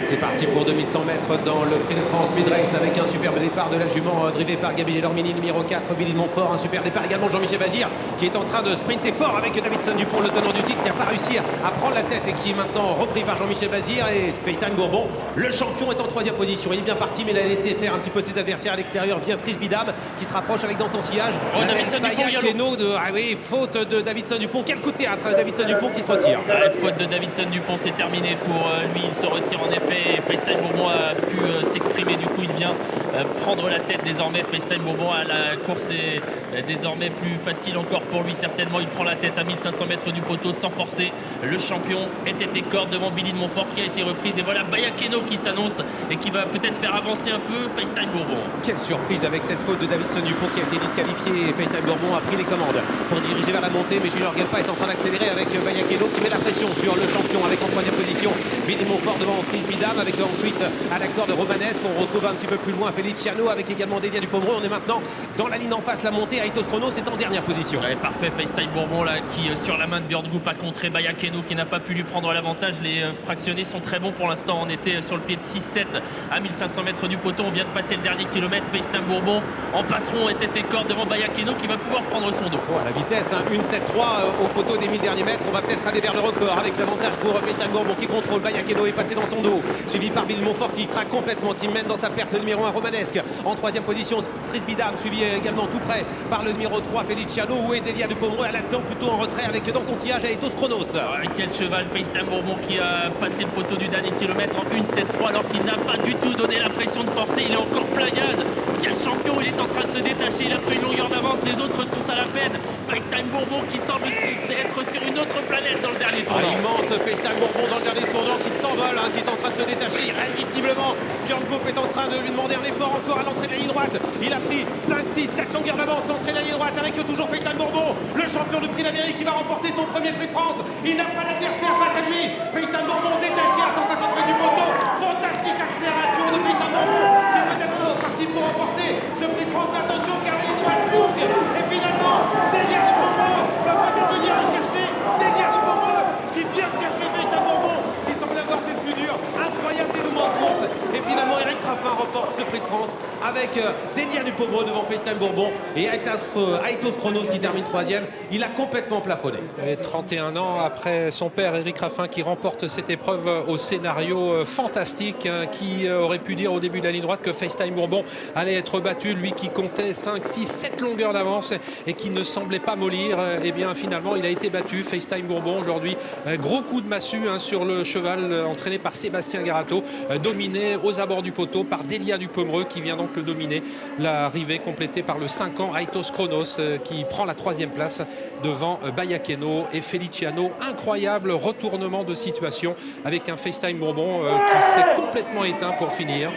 C'est parti pour 2100 mètres dans le Prix de France Speed Race avec un superbe départ de la jument drivé par Gabi Gelormini, numéro 4, Billy de Montfort. Un super départ également de Jean-Michel Bazir qui est en train de sprinter fort avec Davidson Dupont, le tenant du titre, qui n'a pas réussi à prendre la tête et qui est maintenant repris par Jean-Michel Bazir. Et FaceTime Bourbon, le champion, est en troisième position. Il est bien parti, mais il a laissé faire un petit peu ses adversaires à l'extérieur. Vient Frisbee Dame qui se rapproche avec dans son sillage. Davidson Dupont, faute de Davidson Dupont. Quel coup de théâtre, Davidson Dupont qui se retire. Faute de Davidson Dupont, c'est terminé pour lui. Il se retire en effet. FaceTime Bourbon a pu s'exprimer, du coup il vient prendre la tête désormais. FaceTime Bourbon, la course est désormais plus facile encore pour lui certainement. Il prend la tête à 1500 mètres du poteau sans forcer. Le champion était corde devant Billy de Montfort qui a été reprise. Et voilà Bayakeno qui s'annonce et qui va peut-être faire avancer un peu FaceTime Bourbon. Quelle surprise avec cette faute de Davidson Dupont qui a été disqualifié. FaceTime Bourbon a pris les commandes pour diriger vers la montée, mais Junior Gelpa est en train d'accélérer avec Bayakeno qui met la pression sur le champion avec en troisième position Billy de Montfort devant Frisbee Dame, avec ensuite à la corde Romanesque. On retrouve un petit peu plus loin Feliciano avec également Delia Dupomreux. On est maintenant dans la ligne en face, la montée. Aitos Chronos est en dernière position. Ouais, parfait, FaceTime Bourbon là qui sur la main de Björn Goop a contré Bayakeno qui n'a pas pu lui prendre l'avantage. Les fractionnés sont très bons pour l'instant. On était sur le pied de 6-7 à 1500 mètres du poteau. On vient de passer le dernier kilomètre. FaceTime Bourbon en patron était corde devant Bayakeno qui va pouvoir prendre son dos. Oh, la vitesse, hein, 1,73 au poteau des 1000 derniers mètres. On va peut-être aller vers le record avec l'avantage pour FaceTime Bourbon qui contrôle. Bayakeno est passé dans son dos, suivi par Billy Montfort qui craque complètement, qui mène dans sa perte le numéro 1 Romanesque. En troisième position Frisbee Dame, suivi également tout près par le numéro 3 Feliciano. Où est Delia Dupomreux à là-dedans, plutôt en retrait avec dans son sillage Aitos Chronos. Quel cheval, FaceTime Bourbon qui a passé le poteau du dernier kilomètre en 1,73 alors qu'il n'a pas du tout donné l'impression de forcer. Il est encore plein gaz. Quel champion, il est en train de se détacher. Il a pris une longueur d'avance, les autres sont à la peine. FaceTime Bourbon qui semble être sur une autre planète dans le dernier tournant. Immense FaceTime Bourbon dans le dernier tournant qui s'envole, hein, qui est en train de se détacher irrésistiblement. Björn Goop est en train de lui demander un effort encore à l'entrée de la ligne droite. Il a pris 5, 6, 7 longueurs d'avance l'entrée de la ligne droite avec toujours FaceTime Bourbon, le champion du prix d'Amérique qui va remporter son premier prix de France. Il n'a pas d'adversaire face à lui. FaceTime Bourbon détaché à 150 mètres du poteau. Fantastique accélération de FaceTime Bourbon qui est peut-être parti pour remporter ce prix de France. Mais attention car la ligne droite est longue. Et finalement, Delia Dupomreux va peut-être venir la chercher. Delia Dupomreux qui vient chercher FaceTime Bourbon qui semble avoir fait le plus dur. Incroyable dénouement de course. Et finalement, Eric Raffin remporte ce prix de France avec Delia Dupomreux devant FaceTime Bourbon et Aitos Chronos qui termine troisième. Il a complètement plafonné. Et 31 ans après son père Eric Raffin qui remporte cette épreuve au scénario fantastique, hein, qui aurait pu dire au début de la ligne droite que FaceTime Bourbon allait être battu, lui qui comptait 5, 6, 7 longueurs d'avance et qui ne semblait pas mollir. Et bien finalement il a été battu. FaceTime Bourbon aujourd'hui, gros coup de massue, hein, sur le cheval entraîné par Sébastien Garato, dominé aux abords du poteau par Delia Dupomreux qui vient donc le dominer. L'arrivée complétée par le 5 ans Aitos Chronos qui prend la troisième place devant Bayakeno et Feliciano. Incroyable retournement de situation avec un FaceTime Bourbon qui s'est complètement éteint pour finir.